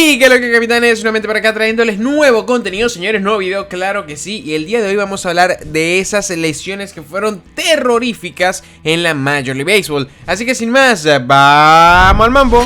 Y que lo que capitanes, nuevamente por acá trayéndoles nuevo contenido, señores, nuevo video, claro que sí. Y el día de hoy vamos a hablar de esas lesiones que fueron terroríficas en la Major League Baseball. Así que sin más, vamos al mambo.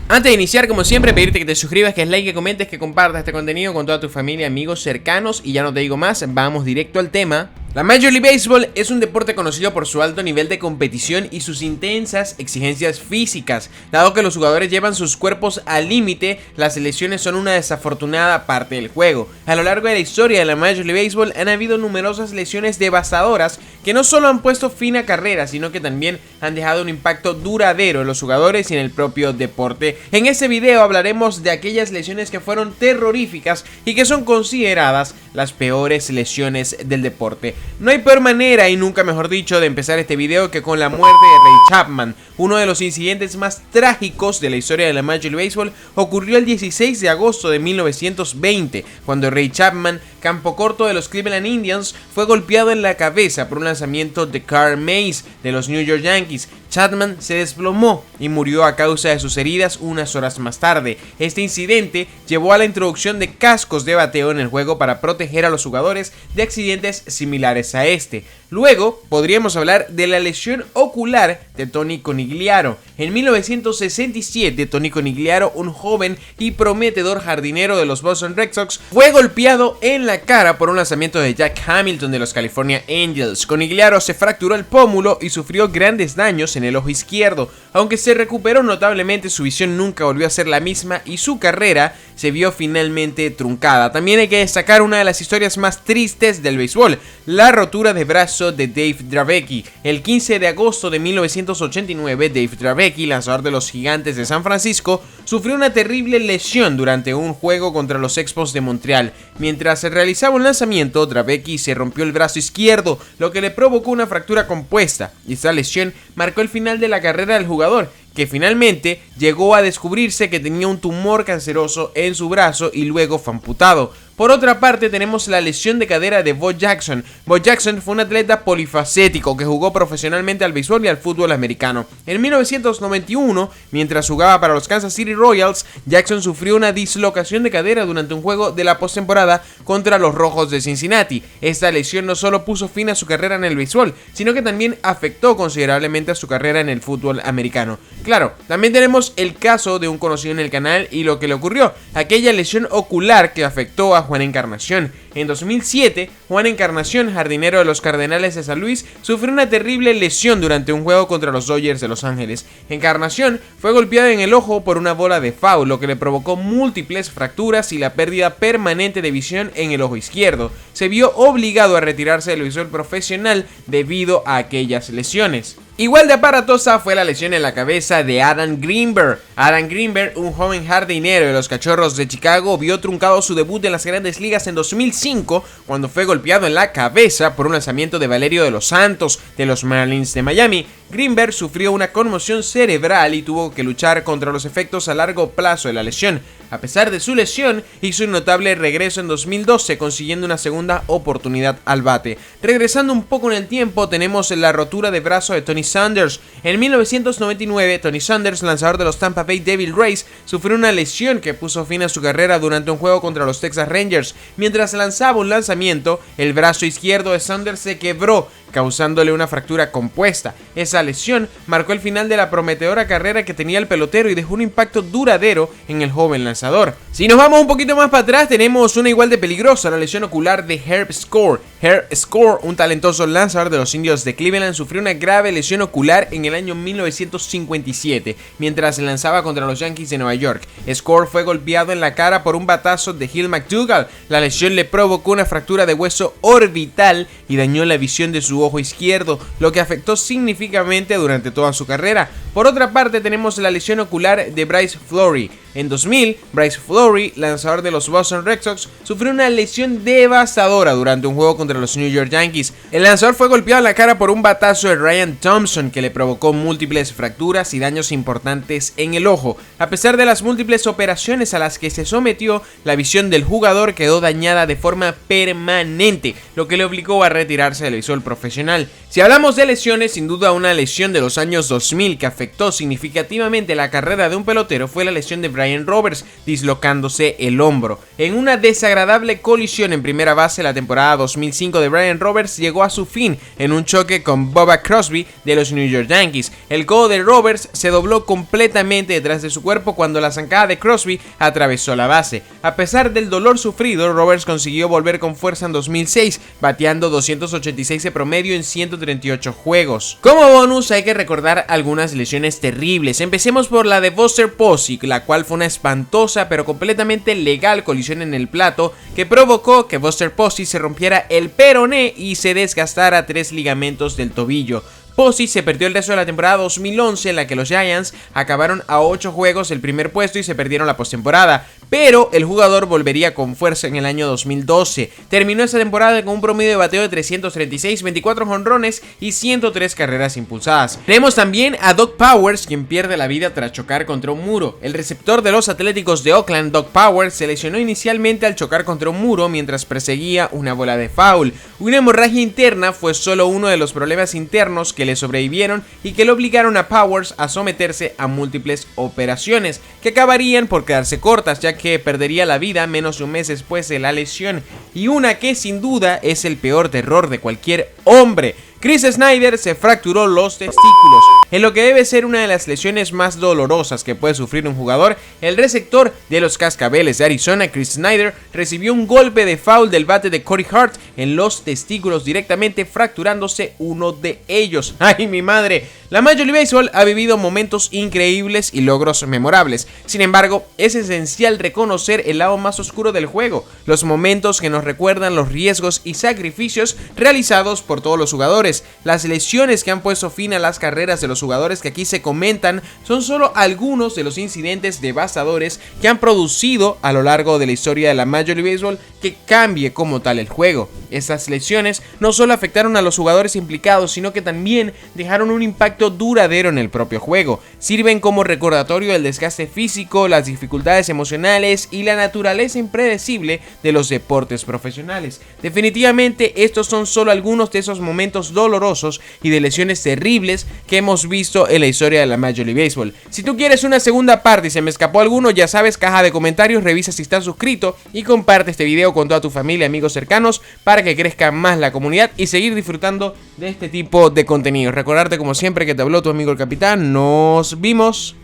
Antes de iniciar, como siempre, pedirte que te suscribas, que es like, que comentes, que compartas este contenido con toda tu familia, amigos cercanos. Y ya no te digo más, vamos directo al tema. La Major League Baseball es un deporte conocido por su alto nivel de competición y sus intensas exigencias físicas. Dado que los jugadores llevan sus cuerpos al límite, las lesiones son una desafortunada parte del juego. A lo largo de la historia de la Major League Baseball han habido numerosas lesiones devastadoras que no solo han puesto fin a carreras, sino que también han dejado un impacto duradero en los jugadores y en el propio deporte. En este video hablaremos de aquellas lesiones que fueron terroríficas y que son consideradas las peores lesiones del deporte. No hay peor manera, y nunca mejor dicho, de empezar este video que con la muerte de Ray Chapman. Uno de los incidentes más trágicos de la historia de la Major League Baseball ocurrió el 16 de agosto de 1920, cuando Ray Chapman, campo corto de los Cleveland Indians, fue golpeado en la cabeza por un lanzamiento de Carl Mays de los New York Yankees. Chapman se desplomó y murió a causa de sus heridas unas horas más tarde. Este incidente llevó a la introducción de cascos de bateo en el juego para proteger a los jugadores de accidentes similares a este. Luego podríamos hablar de la lesión ocular de Tony Conigliaro. En 1967, Tony Conigliaro, un joven y prometedor jardinero de los Boston Red Sox, fue golpeado en la cara por un lanzamiento de Jack Hamilton de los California Angels. Conigliaro se fracturó el pómulo y sufrió grandes daños en el ojo izquierdo. Aunque se recuperó notablemente, su visión nunca volvió a ser la misma y su carrera se vio finalmente truncada. También hay que destacar una de las historias más tristes del béisbol, la rotura de brazo de Dave Dravecky. El 15 de agosto de 1989, Dave Dravecky, lanzador de los Gigantes de San Francisco, sufrió una terrible lesión durante un juego contra los Expos de Montreal. Mientras se realizaba un lanzamiento, Dravecky se rompió el brazo izquierdo, lo que le provocó una fractura compuesta, y esta lesión marcó el final de la carrera del jugador, que finalmente llegó a descubrirse que tenía un tumor canceroso en su brazo y luego fue amputado. Por otra parte, tenemos la lesión de cadera de Bo Jackson. Bo Jackson fue un atleta polifacético que jugó profesionalmente al béisbol y al fútbol americano. En 1991, mientras jugaba para los Kansas City Royals, Jackson sufrió una dislocación de cadera durante un juego de la postemporada contra los Rojos de Cincinnati. Esta lesión no solo puso fin a su carrera en el béisbol, sino que también afectó considerablemente a su carrera en el fútbol americano. Claro, también tenemos el caso de un conocido en el canal y lo que le ocurrió, aquella lesión ocular que afectó a Juan Encarnación. En 2007, Juan Encarnación, jardinero de los Cardenales de San Luis, sufrió una terrible lesión durante un juego contra los Dodgers de Los Ángeles. Encarnación fue golpeado en el ojo por una bola de foul, lo que le provocó múltiples fracturas y la pérdida permanente de visión en el ojo izquierdo. Se vio obligado a retirarse del béisbol profesional debido a aquellas lesiones. Igual de aparatosa fue la lesión en la cabeza de Adam Greenberg. Adam Greenberg, un joven jardinero de los Cachorros de Chicago, vio truncado su debut en las Grandes Ligas en 2005 cuando fue golpeado en la cabeza por un lanzamiento de Valerio de los Santos de los Marlins de Miami. Greenberg sufrió una conmoción cerebral y tuvo que luchar contra los efectos a largo plazo de la lesión. A pesar de su lesión, hizo un notable regreso en 2012, consiguiendo una segunda oportunidad al bate. Regresando un poco en el tiempo, tenemos la rotura de brazo de Tony Saunders. En 1999, Tony Saunders, lanzador de los Tampa Bay Devil Rays, sufrió una lesión que puso fin a su carrera durante un juego contra los Texas Rangers. Mientras lanzaba un lanzamiento, el brazo izquierdo de Saunders se quebró, causándole una fractura compuesta. Esa lesión marcó el final de la prometedora carrera que tenía el pelotero y dejó un impacto duradero en el joven lanzador. Si nos vamos un poquito más para atrás, tenemos una igual de peligrosa, la lesión ocular de Herb Score. Herb Score, un talentoso lanzador de los Indios de Cleveland, sufrió una grave lesión ocular en el año 1957, mientras se lanzaba contra los Yankees de Nueva York. Score fue golpeado en la cara por un batazo de Gil McDougall. La lesión le provocó una fractura de hueso orbital y dañó la visión de su ojo izquierdo, lo que afectó significativamente durante toda su carrera. Por otra parte, tenemos la lesión ocular de Bryce Fleury. En 2000, Bryce Fleury, lanzador de los Boston Red Sox, sufrió una lesión devastadora durante un juego contra los New York Yankees. El lanzador fue golpeado en la cara por un batazo de Ryan Thompson que le provocó múltiples fracturas y daños importantes en el ojo. A pesar de las múltiples operaciones a las que se sometió, la visión del jugador quedó dañada de forma permanente, lo que le obligó a retirarse del béisbol profesional. Si hablamos de lesiones, sin duda una lesión de los años 2000 que afectó afectó significativamente la carrera de un pelotero fue la lesión de Brian Roberts, dislocándose el hombro. En una desagradable colisión en primera base, la temporada 2005 de Brian Roberts llegó a su fin en un choque con Bubba Crosby de los New York Yankees. El codo de Roberts se dobló completamente detrás de su cuerpo cuando la zancada de Crosby atravesó la base. A pesar del dolor sufrido, Roberts consiguió volver con fuerza en 2006, bateando 286 de promedio en 138 juegos. Como bonus hay que recordar algunas lesiones terribles. Empecemos por la de Buster Posey, la cual fue una espantosa pero completamente legal colisión en el plato que provocó que Buster Posey se rompiera el peroné y se desgastara 3 ligamentos del tobillo. Posey se perdió el resto de la temporada 2011 en la que los Giants acabaron a 8 juegos del primer puesto y se perdieron la postemporada, pero el jugador volvería con fuerza en el año 2012. Terminó esa temporada con un promedio de bateo de 336, 24 jonrones y 103 carreras impulsadas. Tenemos también a Doc Powers, quien pierde la vida tras chocar contra un muro. El receptor de los Atléticos de Oakland, Doc Powers, se lesionó inicialmente al chocar contra un muro mientras perseguía una bola de foul. Una hemorragia interna fue solo uno de los problemas internos que le sobrevivieron y que le obligaron a Powers a someterse a múltiples operaciones que acabarían por quedarse cortas, ya que perdería la vida menos de un mes después de la lesión, y una que sin duda es el peor terror de cualquier hombre. Chris Snyder se fracturó los testículos. En lo que debe ser una de las lesiones más dolorosas que puede sufrir un jugador, el receptor de los Cascabeles de Arizona, Chris Snyder, recibió un golpe de foul del bate de Cody Hart en los testículos directamente, fracturándose uno de ellos. ¡Ay, mi madre! La Major League Baseball ha vivido momentos increíbles y logros memorables. Sin embargo, es esencial reconocer el lado más oscuro del juego, los momentos que nos recuerdan los riesgos y sacrificios realizados por todos los jugadores. Las lesiones que han puesto fin a las carreras de los jugadores que aquí se comentan son solo algunos de los incidentes devastadores que han producido a lo largo de la historia de la Major League Baseball que cambie como tal el juego. Estas lesiones no solo afectaron a los jugadores implicados, sino que también dejaron un impacto duradero en el propio juego. Sirven como recordatorio del desgaste físico, las dificultades emocionales y la naturaleza impredecible de los deportes profesionales. Definitivamente estos son solo algunos de esos momentos dolorosos y de lesiones terribles que hemos visto en la historia de la Major League Baseball. Si tú quieres una segunda parte y se me escapó alguno, ya sabes, caja de comentarios, revisa si estás suscrito y comparte este video con toda tu familia, amigos cercanos, para que crezca más la comunidad y seguir disfrutando de este tipo de contenido. Recordarte como siempre que te habló tu amigo el Capitán. Nos vimos.